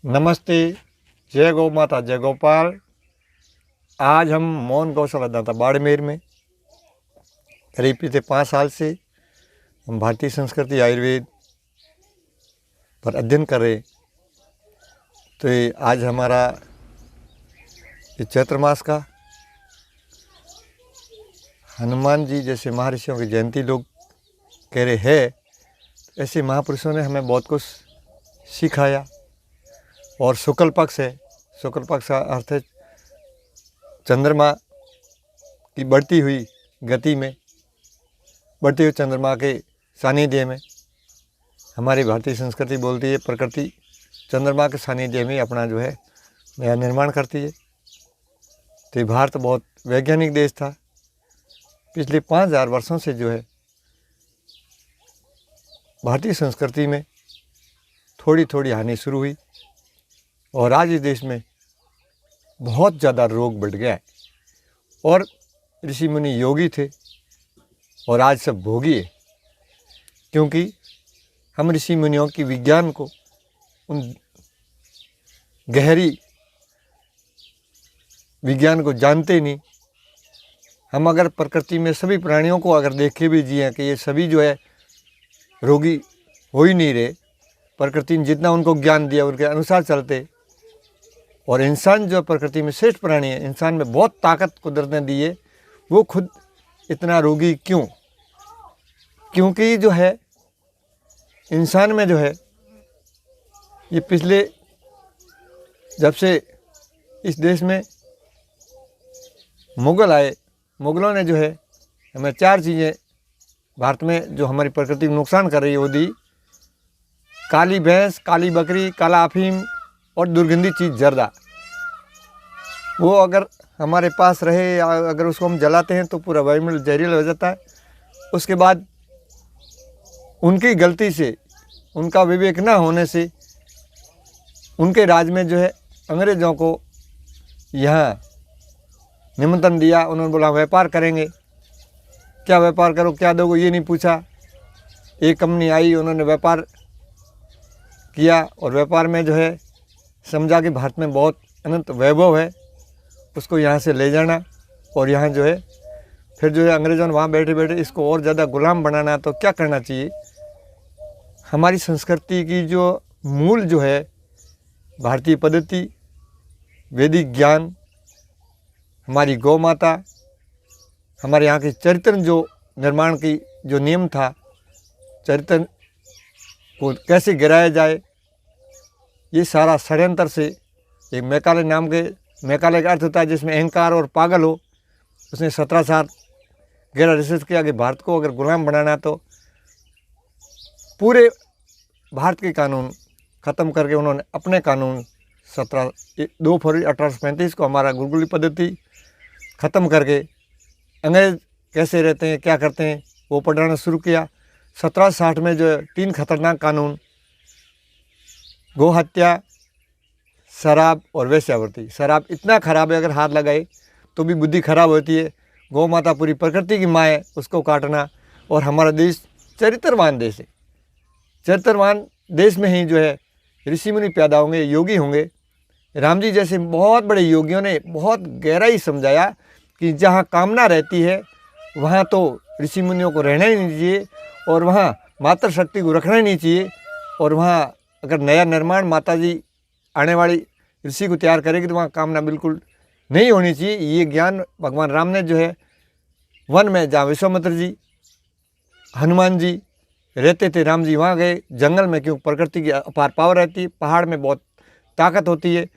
नमस्ते, जय गौ माता, जय गोपाल। आज हम मौन गौशाला दाता बाड़मेर में करीब पिछले 5 साल से हम भारतीय संस्कृति आयुर्वेद पर अध्ययन कर रहे। तो ये आज हमारा ये चैत्र मास का हनुमान जी जैसे महर्षियों की जयंती लोग कह रहे हैं, ऐसे महापुरुषों ने हमें बहुत कुछ सिखाया। और शुक्ल पक्ष है, शुक्ल पक्ष का अर्थ है चंद्रमा की बढ़ती हुई गति में, बढ़ती हुई चंद्रमा के सानिध्य में। हमारी भारतीय संस्कृति बोलती है प्रकृति चंद्रमा के सानिध्य में अपना जो है नया निर्माण करती है। तो भारत बहुत वैज्ञानिक देश था। पिछले 5000 वर्षों से जो है भारतीय संस्कृति में थोड़ी थोड़ी हानि शुरू हुई और आज इस देश में बहुत ज़्यादा रोग बढ़ गया है। और ऋषि मुनि योगी थे और आज सब भोगी है, क्योंकि हम ऋषि मुनियों की विज्ञान को, उन गहरी विज्ञान को जानते नहीं। हम अगर प्रकृति में सभी प्राणियों को अगर देखे भी जिए कि ये सभी जो है रोगी हो ही नहीं रहे, प्रकृति ने जितना उनको ज्ञान दिया उनके अनुसार चलते। और इंसान जो प्रकृति में श्रेष्ठ प्राणी है, इंसान में बहुत ताकत कुदरत ने दी है, वो खुद इतना रोगी क्यों? क्योंकि जो है इंसान में जो है ये पिछले जब से इस देश में मुग़ल आए, मुग़लों ने जो है हमें 4 चीज़ें भारत में जो हमारी प्रकृति को नुकसान कर रही है वो दी। काली भैंस, काली बकरी, काला अफीम और दुर्गंधी चीज़ जर्दा। वो अगर हमारे पास रहे, अगर उसको हम जलाते हैं तो पूरा वायुमंडल जहरीला हो जाता है। उसके बाद उनकी गलती से, उनका विवेक ना होने से उनके राज में जो है अंग्रेज़ों को यहाँ निमंत्रण दिया। उन्होंने बोला व्यापार करेंगे। क्या व्यापार करो, क्या दोगे, ये नहीं पूछा। एक कंपनी आई, उन्होंने व्यापार किया और व्यापार में जो है समझा कि भारत में बहुत अनंत वैभव है, उसको यहाँ से ले जाना। और यहाँ जो है फिर जो है अंग्रेज़ों ने वहाँ बैठे बैठे इसको और ज़्यादा गुलाम बनाना। तो क्या करना चाहिए? हमारी संस्कृति की जो मूल जो है भारतीय पद्धति, वैदिक ज्ञान, हमारी गौ माता, हमारे यहाँ के चरित्र जो निर्माण की जो नियम था, चरित्र को कैसे गिराया जाए, ये सारा षड्यंत्र से एक मैकाले नाम के, मैकाले का अर्थ होता है जिसमें अहंकार और पागल हो, उसने 17 साल गहरा रिसर्च किया कि भारत को अगर गुलाम बनाना तो पूरे भारत के कानून ख़त्म करके उन्होंने अपने कानून 2 फरवरी 1835 को हमारा गुरुकुली पद्धति ख़त्म करके अंग्रेज़ कैसे रहते हैं, क्या करते हैं, वो पढ़ाना शुरू किया। 1760 में जो 3 खतरनाक कानून, गौ हत्या, शराब और वेश्यावृत्ति। शराब इतना खराब है, अगर हाथ लगाए तो भी बुद्धि खराब होती है। गौ माता पूरी प्रकृति की माँ है, उसको काटना। और हमारा देश चरित्रवान देश है। चरित्रवान देश में ही जो है ऋषि मुनि पैदा होंगे, योगी होंगे। राम जी जैसे बहुत बड़े योगियों ने बहुत गहराई समझाया कि जहाँ कामना रहती है वहाँ तो ऋषि मुनियों को रहना ही नहीं चाहिए, और वहाँ मातृशक्ति को रखना ही नहीं चाहिए। और वहाँ अगर नया निर्माण माता जी आने वाली ऋषि को तैयार करेगी तो वहाँ कामना बिल्कुल नहीं होनी चाहिए। ये ज्ञान भगवान राम ने जो है वन में, जहाँ विश्वामित्र जी, हनुमान जी रहते थे, राम जी वहाँ गए जंगल में, क्योंकि प्रकृति की अपार पावर रहती है, पहाड़ में बहुत ताकत होती है।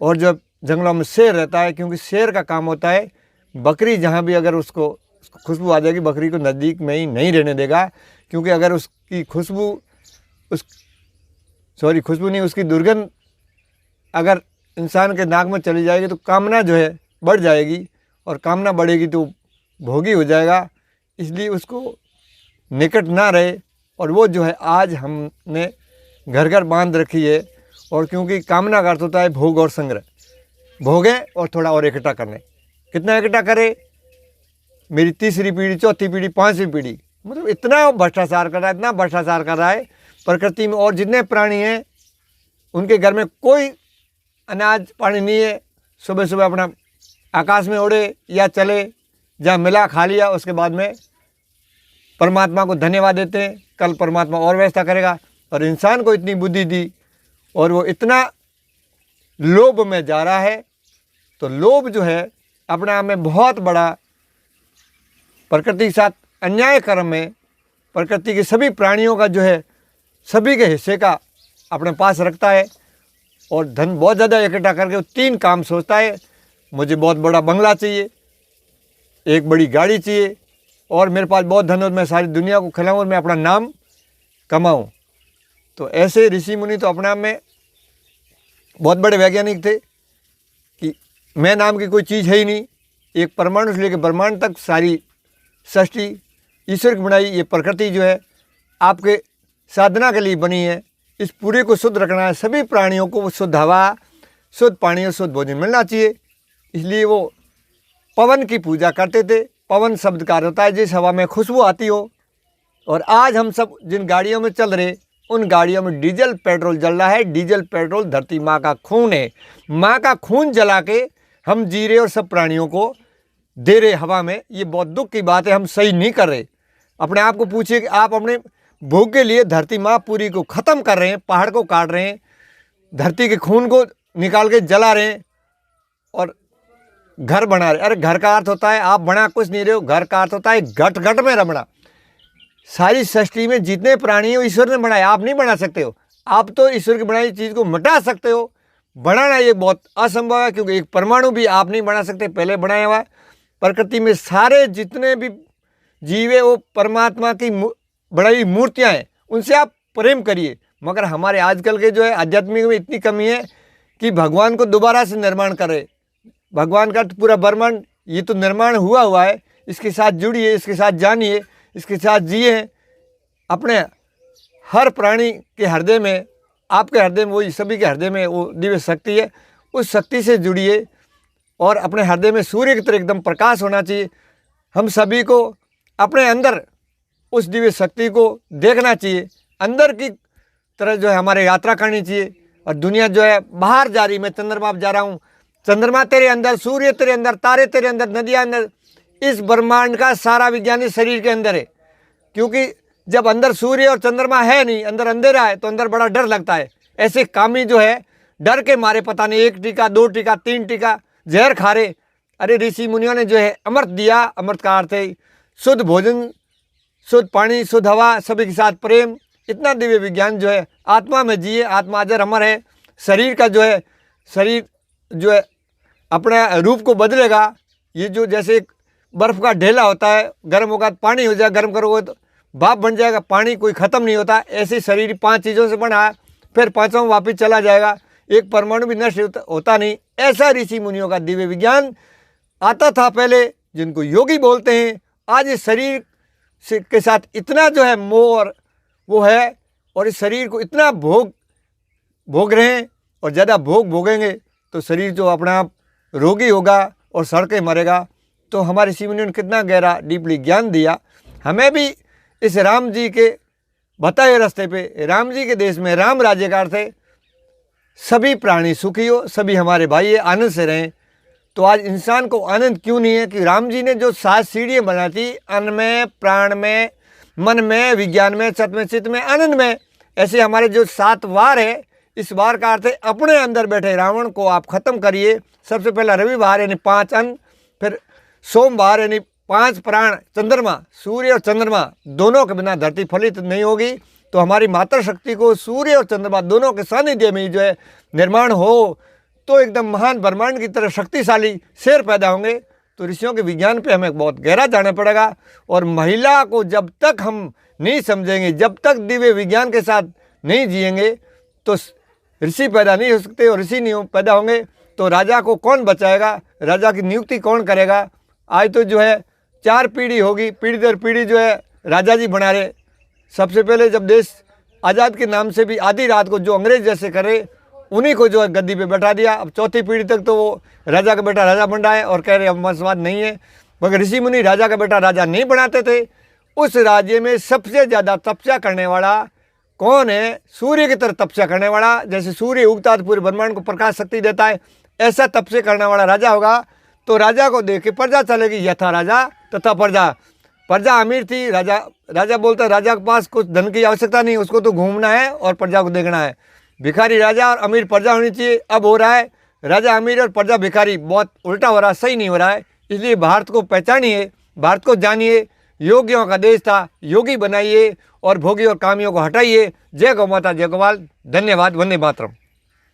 और जब जंगलों में शेर रहता है, क्योंकि शेर का काम होता है बकरी जहाँ भी अगर उसको खुशबू आ जाएगी, बकरी को नज़दीक में ही नहीं रहने देगा, क्योंकि अगर उसकी खुशबू खुशबू नहीं, उसकी दुर्गंध अगर इंसान के नाक में चली जाएगी तो कामना जो है बढ़ जाएगी, और कामना बढ़ेगी तो भोगी हो जाएगा। इसलिए उसको निकट ना रहे। और वो जो है आज हमने घर घर बांध रखी है। और क्योंकि कामना का अर्थ होता है भोग और संग्रह, भोगे और थोड़ा और इकट्ठा करने। कितना इकट्ठा करे? मेरी 3री पीढ़ी, 4थी पीढ़ी, 5वीं पीढ़ी, मतलब इतना भ्रष्टाचार कर रहा है, इतना भ्रष्टाचार कर रहा है प्रकृति में। और जितने प्राणी हैं उनके घर में कोई अनाज पानी नहीं है, सुबह सुबह अपना आकाश में उड़े या चले, जहाँ मिला खा लिया, उसके बाद में परमात्मा को धन्यवाद देते हैं, कल परमात्मा और व्यवस्था करेगा। और इंसान को इतनी बुद्धि दी और वो इतना लोभ में जा रहा है, तो लोभ जो है अपने आप में बहुत बड़ा प्रकृति के साथ अन्याय कर्म में प्रकृति के सभी प्राणियों का जो है सभी के हिस्से का अपने पास रखता है और धन बहुत ज़्यादा इकट्ठा करके वो 3 काम सोचता है, मुझे बहुत बड़ा बंगला चाहिए, एक बड़ी गाड़ी चाहिए और मेरे पास बहुत धन हो, मैं सारी दुनिया को खिलाऊं और मैं अपना नाम कमाऊं। तो ऐसे ऋषि मुनि तो अपने आप में बहुत बड़े वैज्ञानिक थे कि मैं नाम की कोई चीज़ है ही नहीं। एक परमाणु से लेकर ब्रह्मांड तक सारी सृष्टि ईश्वर की बनाई ये प्रकृति जो है आपके साधना के लिए बनी है। इस पूरे को शुद्ध रखना है, सभी प्राणियों को शुद्ध हवा, शुद्ध पानी और शुद्ध भोजन मिलना चाहिए। इसलिए वो पवन की पूजा करते थे। पवन शब्द का अर्थ होता है जिस हवा में खुशबू आती हो। और आज हम सब जिन गाड़ियों में चल रहे, उन गाड़ियों में डीजल पेट्रोल जल रहा है। डीजल पेट्रोल धरती माँ का खून है। माँ का खून जला के हम जी रहे और सब प्राणियों को दे रहे हवा में। ये बहुत दुख की बात है, हम सही नहीं कर रहे। अपने आप को पूछिए कि आप अपने भोग के लिए धरती माँ पूरी को ख़त्म कर रहे हैं, पहाड़ को काट रहे हैं, धरती के खून को निकाल के जला रहे हैं और घर बना रहे। अरे घर का अर्थ होता है आप बना कुछ नहीं रहे हो, घर का अर्थ होता है घट घट में रमना। सारी सृष्टि में जितने प्राणी हो ईश्वर ने बनाए, आप नहीं बना सकते हो। आप तो ईश्वर की बनाई चीज़ को मिटा सकते हो, बनाना ये बहुत असंभव है, क्योंकि एक परमाणु भी आप नहीं बना सकते, पहले बनाया हुआ है। प्रकृति में सारे जितने भी जीव है वो परमात्मा की बनाई मूर्तियाँ हैं, उनसे आप प्रेम करिए। मगर हमारे आजकल के जो है आध्यात्मिक में इतनी कमी है कि भगवान को दोबारा से निर्माण करे। भगवान का पूरा ब्रह्मांड ये तो निर्माण हुआ है, इसके साथ जुड़िए, इसके साथ जानिए, इसके साथ जिए। अपने हर प्राणी के हृदय में, आपके हृदय में, वही सभी के हृदय में वो दिव्य शक्ति है, उस शक्ति से जुड़िए और अपने हृदय में सूर्य की तरह एकदम प्रकाश होना चाहिए। हम सभी को अपने अंदर उस दिव्य शक्ति को देखना चाहिए, अंदर की तरह जो है हमारे यात्रा करनी चाहिए। और दुनिया जो है बाहर जा रही, मैं चंद्रमा पर जा रहा हूँ, चंद्रमा तेरे अंदर, सूर्य तेरे अंदर, तारे तेरे अंदर, नदियाँ अंदर, इस ब्रह्मांड का सारा विज्ञान इस शरीर के अंदर है। क्योंकि जब अंदर सूर्य और चंद्रमा है नहीं, अंदर अंधेरा है, तो अंदर बड़ा डर लगता है। ऐसे कामी जो है डर के मारे पता नहीं 1 टीका 2 टीका 3 टीका जहर खा रहे। अरे ऋषि मुनियों ने जो है अमृत दिया। अमृत का अर्थ है शुद्ध भोजन, शुद्ध पानी, शुद्ध हवा, सभी के साथ प्रेम। इतना दिव्य विज्ञान जो है आत्मा में जिए। आत्मा अजर अमर है। शरीर का जो है, शरीर जो है अपने रूप को बदलेगा। ये जो जैसे एक बर्फ़ का ढेला होता है, गर्म होगा तो पानी हो जाएगा, गर्म करोगे तो भाप बन जाएगा, पानी कोई ख़त्म नहीं होता। ऐसे शरीर 5 चीज़ों से बना है, फिर 5वां वापस चला जाएगा, एक परमाणु भी नष्ट होता नहीं। ऐसा ऋषि मुनियों का दिव्य विज्ञान आता था पहले, जिनको योगी बोलते हैं। आज इस शरीर के साथ इतना जो है मोह और वो है, और इस शरीर को इतना भोग रहे हैं, और ज़्यादा भोगेंगे तो शरीर जो अपना आप रोगी होगा और सड़ के मरेगा। तो हमारे ऋषि मुनियों ने कितना गहरा डीपली ज्ञान दिया। हमें भी इस राम जी के बताए रास्ते पे, राम जी के देश में, राम राज्य का अर्थ है सभी प्राणी सुखी हो, सभी हमारे भाई आनंद से रहें। तो आज इंसान को आनंद क्यों नहीं है? कि राम जी ने जो 7 सीढ़ियाँ बनाई थी, अन्न में, प्राण में, मन में, विज्ञान में, सत में, चित्त में, आनंद में, ऐसे हमारे जो 7 वार है, इस वार का अर्थ है अपने अंदर बैठे रावण को आप खत्म करिए। सबसे पहला रविवार यानी 5 अन्न, फिर सोमवार यानी 5 प्राण, चंद्रमा, सूर्य और चंद्रमा दोनों के बिना धरती फलित नहीं होगी। तो हमारी मातृ शक्ति को सूर्य और चंद्रमा दोनों के सानिध्य में जो है निर्माण हो, तो एकदम महान ब्रह्मांड की तरह शक्तिशाली शेर पैदा होंगे। तो ऋषियों के विज्ञान पे हमें बहुत गहरा जाना पड़ेगा। और महिला को जब तक हम नहीं समझेंगे, जब तक दिव्य विज्ञान के साथ नहीं जिएंगे, तो ऋषि पैदा नहीं हो सकते। और ऋषि नहीं पैदा होंगे तो राजा को कौन बचाएगा, राजा की नियुक्ति कौन करेगा? आज तो जो है 4 पीढ़ी होगी, पीढ़ी दर पीढ़ी जो है राजा जी बना रहे। सबसे पहले जब देश आज़ाद के नाम से भी आधी रात को जो अंग्रेज जैसे करे, उन्हीं को जो है गद्दी पे बैठा दिया। अब 4थी पीढ़ी तक तो वो राजा का बेटा राजा बन रहा है और कह रहे अब वंशवाद नहीं है। मगर ऋषि मुनि राजा का बेटा राजा नहीं बनाते थे। उस राज्य में सबसे ज़्यादा तपस्या करने वाला कौन है? सूर्य की तरह तपस्या करने वाला। जैसे सूर्य उगता है तो पूरे ब्रह्मांड को प्रकाश शक्ति देता है, ऐसा तपस्या करने वाला राजा होगा। तो राजा को देख के प्रजा चलेगी, यथा राजा तथा प्रजा। प्रजा अमीर थी, राजा बोलता है राजा के पास कुछ धन की आवश्यकता नहीं, उसको तो घूमना है और प्रजा को देखना है। भिखारी राजा और अमीर प्रजा होनी चाहिए। अब हो रहा है राजा अमीर और प्रजा भिखारी, बहुत उल्टा हो रहा है, सही नहीं हो रहा है। इसलिए भारत को पहचानिए, भारत को जानिए। योगियों का देश था, योगी बनाइए और भोगी और कामियों को हटाइए। जय गौ माता, जय गोपाल। धन्यवाद। वंदे मातरम।